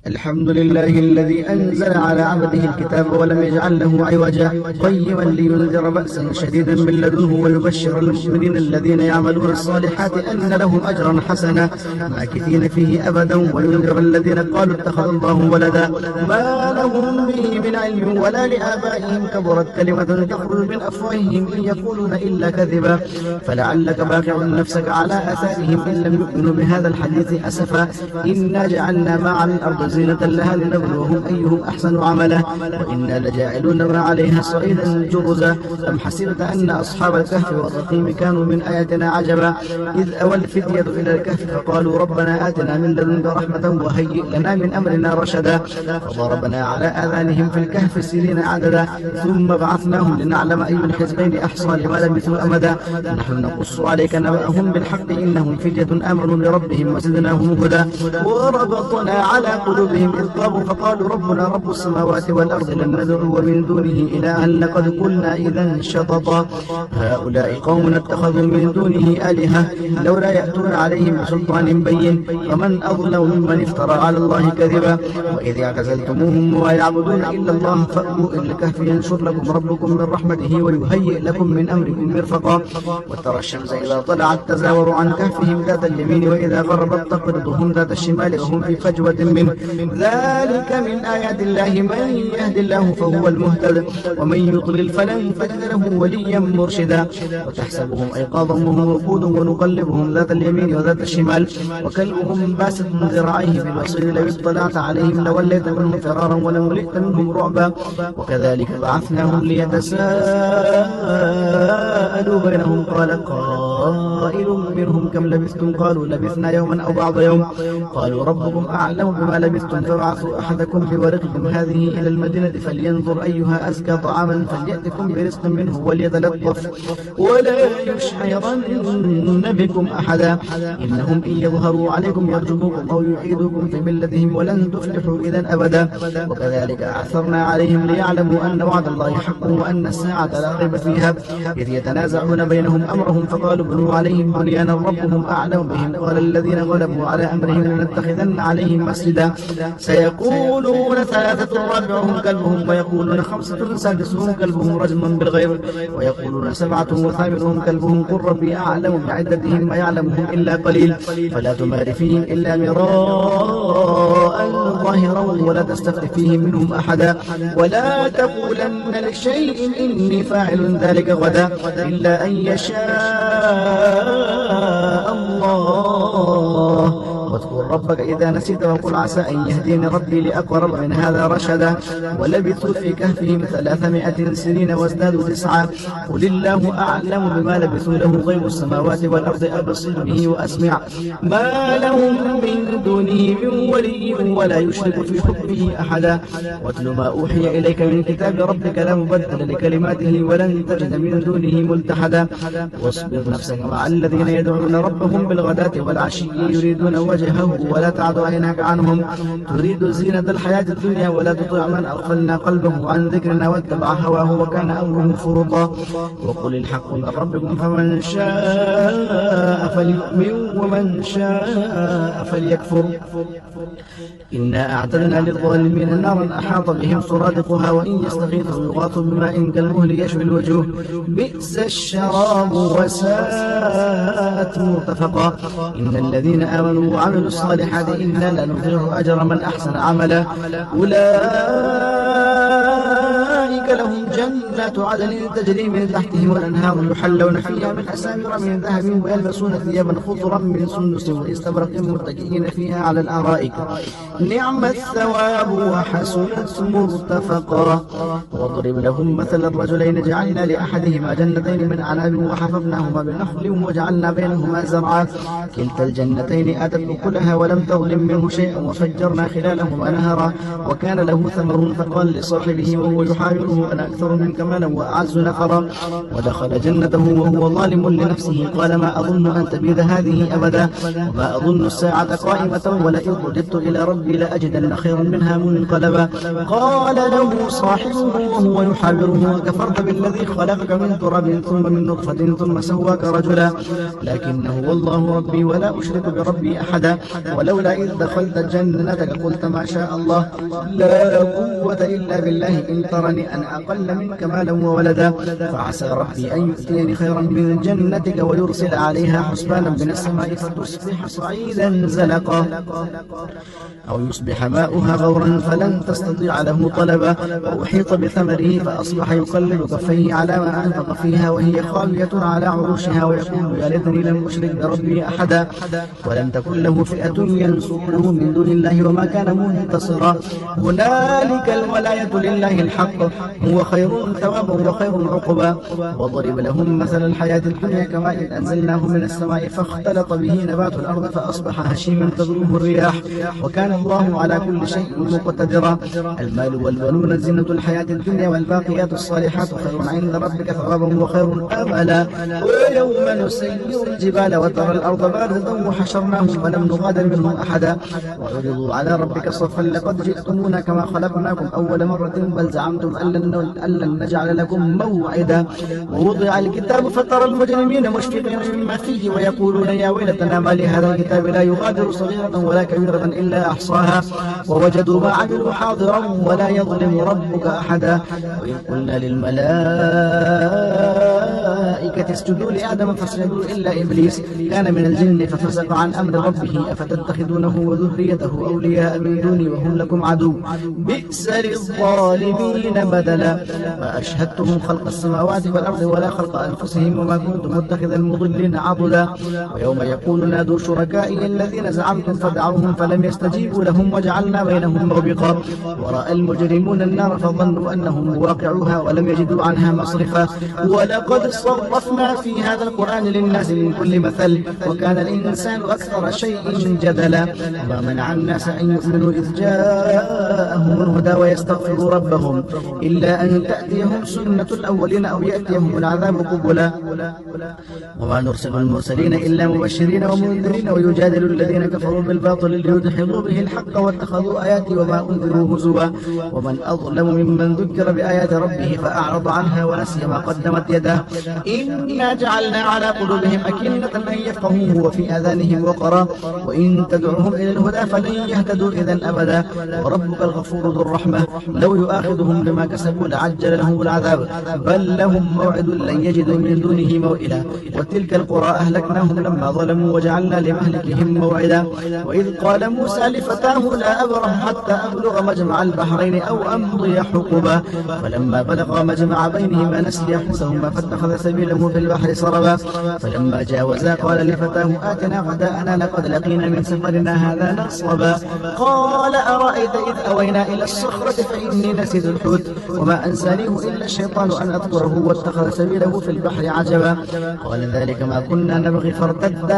الحمد لله الذي أنزل على عبده الكتاب ولم يجعل له عوجا قيما لينذر بأسا شديدا من لدنه ويبشر المؤمنين الذين يعملون الصالحات أن لهم أجرا حسنا ماكثين فيه أبدا وينذر الذين قالوا اتخذ الله ولدا ما لهم به من علم ولا لآبائهم كبرت كلمة تخرج من أفواههم إن يقولون إلا كذبا فلعلك باخع نفسك على آثارهم إن لم يؤمنوا بهذا الحديث أسفا إنا جعلنا مع الأرض زينة لها لنبلوهم أيهم أحسن عملا وإنا لجاعلون ما عليها صعيدا جرزا أم حسبت أن أصحاب الكهف والرقيم كانوا من آياتنا عجبا إذ أوى الفتية إلى الكهف فقالوا ربنا آتنا من لدنك رحمة وهيئ لنا من أمرنا رشدا فضربنا على آذانهم في الكهف سنين عددا ثم بعثناهم لنعلم أي الحزبين أحصى لما لبثوا أمدا نحن نقص عليك نبأهم بالحق إنهم فتية آمنوا بربهم وزدناهم هدى وربطنا على قلوبهم إذ قاموا فقالوا ربنا رب السماوات والأرض لن ندعو من دونه إلها لقد قلنا إذا شططا هؤلاء قوم اتخذوا من دونه آلهة لولا يأتون عليهم بسلطان بين فمن أظلم ممن افترى على الله كذبا وإذ اعتزلتموهم وما يعبدون إلا الله فأووا إلى الكهف ينشر لكم ربكم من رحمته ويهيئ لكم من أمركم مرفقا وترى الشمس إذا طلعت تزاور عن كهفهم ذات اليمين وإذا غربت تقرضهم ذات الشمال وهم في فجوة منه ذلك من آيات الله من يهد الله فهو المهتد ومن يضلل فلن تجد له وليا مرشدا وتحسبهم أيقاظا وهم رقود ونقلبهم ذات اليمين وذات الشمال وكلبهم باسط ذراعيه بالوصيل لو اطلعت عليهم لوليت منهم فرارا ولملئت منهم رعبا وكذلك بعثناهم ليتساءلوا بينهم قال قائل منهم كم لبثتم قالوا لبثنا يوما أو بعض يوم قالوا ربكم أعلم بما لبثتم فابعثوا أحدكم بورقكم هذه إلى المدينة فلينظر أيها أزكى طعاما فليأتكم برزق منه وليتلطف ولا يشعرن بكم أحدا إنهم إن يظهروا عليكم يرجموكم أو يعيدوكم في ملتهم ولن تفلحوا إذا أبدا وكذلك أعثرنا عليهم ليعلموا أن وعد الله حق وأن الساعة لا ريب فيها إذ يتنازعون بينهم أمرهم فقالوا ابنوا عليهم بنيانا ربهم أعلم بهم قال الذين غلبوا على أمرهم لنتخذن عليهم مسجدا سيقولون ثلاثة رابعهم كلبهم ويقولون خمسة سادسهم كلبهم رجما بالغيب ويقولون سبعة وثامنهم كلبهم قل ربي أعلم بعدتهم ما يعلمهم إلا قليل فلا تمار فيهم إلا مراء ظاهرا ولا تستفت فيهم منهم أحدا ولا تقولن لشيء إني فاعل ذلك غدا إلا أن يشاء الله واذكر ربك إذا نسيت وقل عسى أن يهديني ربي لأقرب من هذا رشدا ولبثوا في كهفهم 300 سنين وازدادوا 9 قل الله أعلم بما لبثوا له غيب السماوات والأرض أبصر به وأسمع ما لهم من دونه من ولي ولا يشرك في حكمه أحدا واتل ما أوحي إليك من كتاب ربك لا مبدل لكلماته ولن تجد من دونه ملتحدا واصبر نفسك مع الذين يدعون ربهم بالغداة والعشي يريدون وجهه ولا تعد عيناك عنهم تريد زينة الحياة الدنيا ولا تطع من أغفلنا قلبه عن ذكرنا واتبع هواه وكان أمره فرطا وقل الحق من ربكم فمن شاء فليؤمن ومن شاء فليكفر إنا أعتدنا للظالمين نارا أحاط بهم سرادقها وإن يستغيثوا يغاثوا بماء كالمهل يشوي الوجوه بئس الشراب وساءت مرتفقا إن الذين آمنوا وعملوا الصالحات إنا لنضيع أجر من أحسن عملا أولئك لهم جنات عدن تجري من تحتهم الأنهار يحلون فيها من أساور من ذهب ويلبسون ثيابا خضرا من سندس واستبرق متكئين فيها على الأرائك نعم الثواب وحسنت مرتفقا واضرب لهم مثل الرجلين جعلنا لأحدهما جنتين من أعناب وحفظناهما بنخل وجعلنا بينهما زرعا كلتا الجنتين آتت أكلها ولم تظلم منه شيئا وفجرنا خلالهما نهرا وكان له ثمر فقال لصاحبه وهو يحاوره أنا أكثر منك مالا وأعز نفرا. ودخل جنته وهو ظالم لنفسه قال ما أظن أن تبيد هذه أبدا وما أظن الساعة قائمة ولئن رددت إلى ربي لأجدن خيرا منها منقلبا. قال له صاحبه وهو يحاوره كفرت بالذي خلقك من تراب ثم من نطفة ثم سواك رجلا لكنه والله ربي ولا أشرك بربي أحدا. ولولا إذ دخلت جنتك قلت ما شاء الله لا قوة إلا بالله إن ترني أن أقل منك مالا وولدا فعسى ربي أن يؤتيني خيرا من جنتك ويرسل عليها حسبانا من السماء فتصبح صعيدا زلقا أو يصبح ماؤها غورا فلن تستطيع له طلبا. وأحيط بثمره فأصبح يقلب كفيه على ما أنفق فيها وهي خاوية على عروشها ويقول يا ليتني لم أشرك بربي أحدا. ولم تكن له فئة ينصرونه من دون الله وما كان منتصرا. هنالك الولاية لله الحق هو خير ثوابا وخير عقبا. وضرب لهم مثل الحياة الدنيا كماء أنزلناه من السماء فاختلط به نبات الأرض فأصبح هشيما تذروه الرياح وكان الله على كل شيء مقتدرا. المال والبنون زينة الحياة الدنيا والباقيات الصالحات خير عند ربك ثوابا وخير آملا. ويوم نسير الجبال وترى الأرض بارزة وحشرناهم فلم نغادر منهم أحدا. وعرضوا على ربك صفا لقد جئتمونا كما خلقناكم أول مرة بل زعمتم أن لن نجعل لكم موعدا. ووضع الكتاب فترى المجرمين مشفقين مما فيه ويقولون يا ويلتنا ما لهذا الكتاب لا يغادر صغيرة ولا كبيرة إلا أحصاها ووجدوا ما عملوا حاضرا ولا يظلم ربك أحدا. وإذ قلنا للملائكة اسجدوا لآدم فاسجدوا إلا إبليس كان من الجن ففسق عن أمر ربه أفتتخذونه وذريته أولياء من دوني وهم لكم عدو بئس للظالمين بدلا. فأشهدتهم خلق السماوات والأرض ولا خلق أنفسهم وما كنت متخذ المضلين عضدا. ويوم يقول نادوا شركائي الذين زعمتم فدعوهم فلم يستجيبوا لهم وجعلنا بينهم موبقا. ورأى المجرمون النار فظنوا أنهم واقعوها ولم يجدوا عنها مصرفا. ولقد صرفنا في هذا القرآن للناس من كل مثل وكان الإنسان أكثر شيء جدلا. ما منع الناس أن يؤمنوا إذ جاءهم الهدى ويستغفروا ربهم إلا أن تأتيهم سنة الأولين أو يأتيهم العذاب قبلا. وما نرسل المرسلين إلا مبشرين ومنذرين ويجادل الذين كفروا بالباطل ليدحضوا به الحق واتخذوا آياتي وما أنذروا هزوا. ومن أظلم ممن ذكر بآيات ربه فأعرض عنها ونسي ما قدمت يداه. إنا جعلنا على قلوبهم أكنة أن يفقهوه وفي آذانهم وقرا وإن تدعوهم إلى الهدى فلن يهتدوا إذا أبدا. وربك الغفور ذو الرحمة لو يؤاخذهم بما كسبوا لعجل لهم العذاب بل لهم موعد لن يجدوا من دونه موئلا. وتلك القرى أهلكناهم لما ظلموا وجعلنا لمهلكهم موعدا. وإذ قال موسى لفتاه لا أبرح حتى أبلغ مجمع البحرين أو أمضي حقبا فلما بلغا مجمع بينهما نسيا حوتهما فاتخذ سبيله في البحر سربا. فلما جاوزا قال لفتاه آتنا غداءنا لقد لقينا من سفرنا هذا نصبا. قال أرأيت إذ أوينا إلى الصخرة فإني نسيت الحوت وما أنسانيه إلا الشيطان أن أذكره واتخذ سبيله في البحر عجبا. قال ذلك ما كنا نبغي فارتدا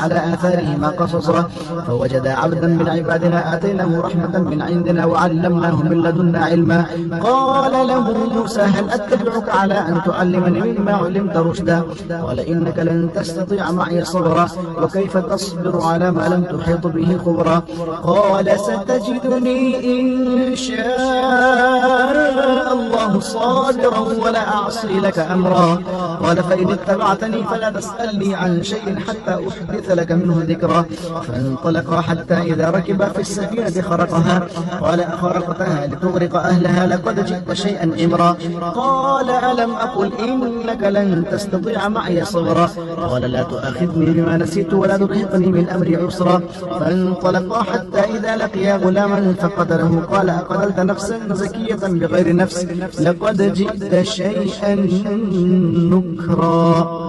على آثارهما قصصا فوجدا عبدا من عبادنا آتيناه رحمة من عندنا وعلمناه من لدنا علما. قال له موسى هل أتبعك على أن تعلمني مما علمت رشدا. قال إنك لن تستطيع معي صبرا وكيف تصبر على ما لم تحيط به خبرا. قال ستجدني إن شاء الله صابرا ولا أعصي لك أمرا. قال فإن اتبعتني فلا تسألني عن شيء حتى أحدث لك منه ذكرا. فانطلقا حتى إذا ركبا في السفينة خرقها قال أخرقتها لتغرق أهلها لقد جئت شيئا إمرا. قال ألم أقل إنك لن تستطيع معي صبرا. قال لا تؤاخذني بما نسيت ولا ترهقني من أمري عسرا. فانطلقا حتى إذا لقيا غلاما فقتله قال أقتلت نفسا زكية بغير نفس لقد جئت شيئا نكرا.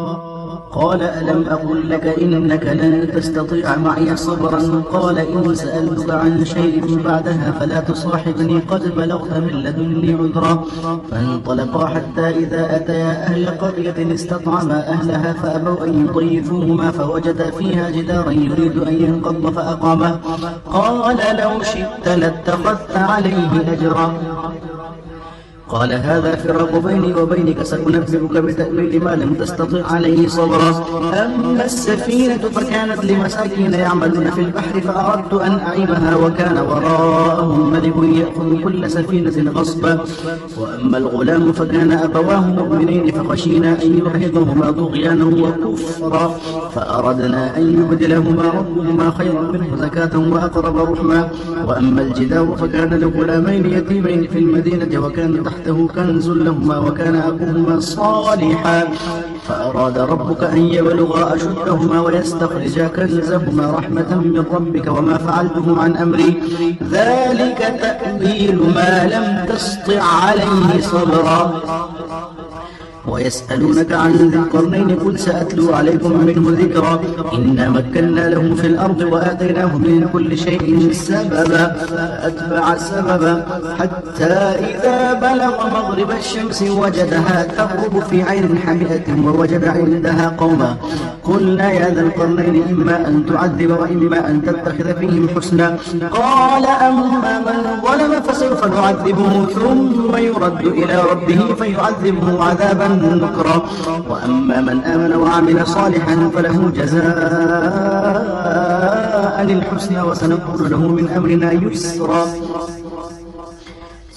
قال ألم أقل لك إنك لن تستطيع معي صبرا. قال إن سألتك عن شيء بعدها فلا تصاحبني قد بلغت من لدني عذرا. فانطلقا حتى إذا أتيا أهل قرية استطعما أهلها فأبوا أن يضيفوهما فوجدا فيها جدارا يريد أن ينقض فأقامه. قال لو شئت لاتخذت عليه أجرا. قال هذا فراق بيني وبينك، سأنبئك بتأويل ما لم تستطع عليه صبرا. أما السفينة فكانت لمساكين يعملون في البحر فأردت أن أعيبها وكان وراءهم ملك يأخذ كل سفينة غصبا. وأما الغلام فكان أبواه مؤمنين فخشينا أن يرهقهما طغيانا وكفرا، فأردنا أن يبدلهما ربهما خيرا منه زكاة وأقرب رحما. وأما الجدار فكان لغلامين يتيمين في المدينة وكان تحته كنز لهما وكان أبوهما صالحا، فأراد ربك أن يبلغا أشدهما ويستخرجا كنزهما رحمة من ربك وما فعلته عن أمري، ذلك تأويل ما لم تسطع عليه صبرا. ويسألونك عن ذي القرنين قل سأتلو عليكم منه ذكرا. إنا مكنا له في الأرض وآتيناه من كل شيء سببا، فأتبع سببا حتى إذا بلغ مغرب الشمس وجدها تغرب في عين حمئة ووجد عندها قوما. قلنا يا ذا القرنين إما أن تعذب وإما أن تتخذ فيهم حسنا. قال أما من ظلم فسوف نعذبه ثم يرد إلى ربه فيعذبه عذابا نكرا. وأما من آمن وعمل صالحا فله جزاء الحسنى وسنقول له من أمرنا يسرا.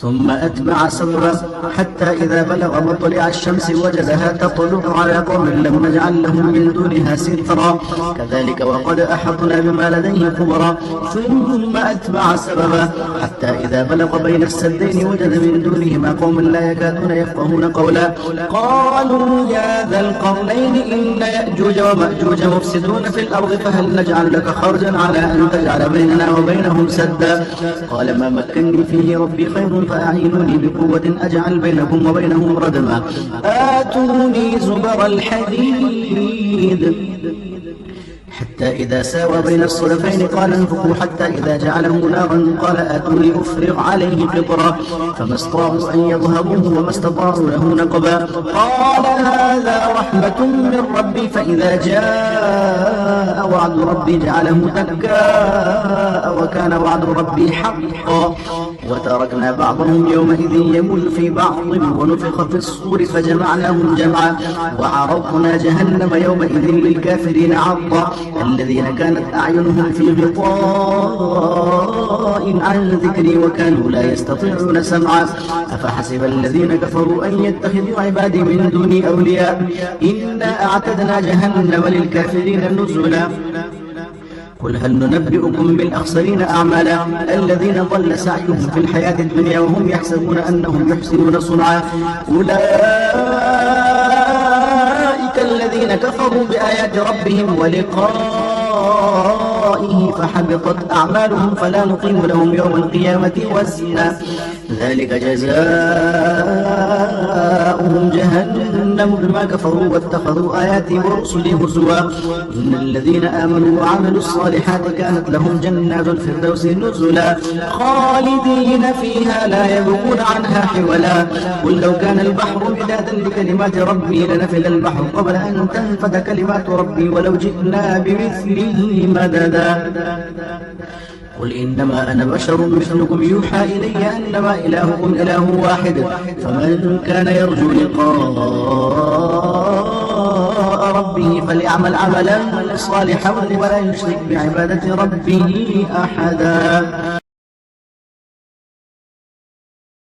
ثم أتبع سببا حتى إذا بلغ مطلع الشمس وجدها تطلع على قوم لم نجعل لهم من دونها سترا، كذلك وقد أحطنا بما لديه خبرا. ثم أتبع سببا حتى إذا بلغ بين السدين وجد من دونهما قوم لا يكادون يفقهون قولا. قالوا يا ذا القرنين إن يأجوج ومأجوج مفسدون في الأرض فهل نجعل لك خرجا على أن تجعل بيننا وبينهم سدا. قال ما مكنني فيه ربي خير فأعينوني بقوة أجعل بينكم وبينهم ردما. آتوني زبر الحديد حتى إذا ساوى بين الصدفين قال انفخوا حتى إذا جعله نارا قال آتوني أفرغ عليه قطرا، فما استطاعوا أن يظهروه وما استطاعوا له نقبا. قال هذا رحمة من ربي فإذا جاء وعد ربي جعله دكاء وكان وعد ربي حقا. وتركنا بعضهم يومئذ يمل في بعض ونفخ في الصور فجمعناهم جمعا وعرضنا جهنم يومئذ للكافرين عرضا. الذين كانت أعينهم في غطاء عن ذكري وكانوا لا يستطيعون سمعا. أفحسب الذين كفروا أن يتخذوا عبادي من دوني أولياء إنا أعتدنا جهنم للكافرين نزلا. قل هل ننبئكم بالأخسرين أعمالا الذين ضل سعيهم في الحياة الدنيا وهم يحسبون أنهم يحسنون صنعا. أولئك الذين كفروا بآيات ربهم ولقائه فحبطت أعمالهم فلا نقيم لهم يوم القيامة وزنا. ذلك جزاؤهم جهنم بما كفروا واتخذوا آياتي ورسلي هزوا. إن الذين آمنوا وعملوا الصالحات كانت لهم جنات الفردوس نزلا خالدين فيها لا يبغون عنها حولا. قل لو كان البحر مدادا لكلمات ربي لنفد البحر قبل أن تنفد كلمات ربي ولو جئنا بمثله مددا. قل إنما أنا بشر مثلكم يوحى إلي أنما إلهكم إله واحد فمن كان يرجو لقاء ربه فليعمل عملا صالحا ولا يشرك بعبادة ربه أحدا.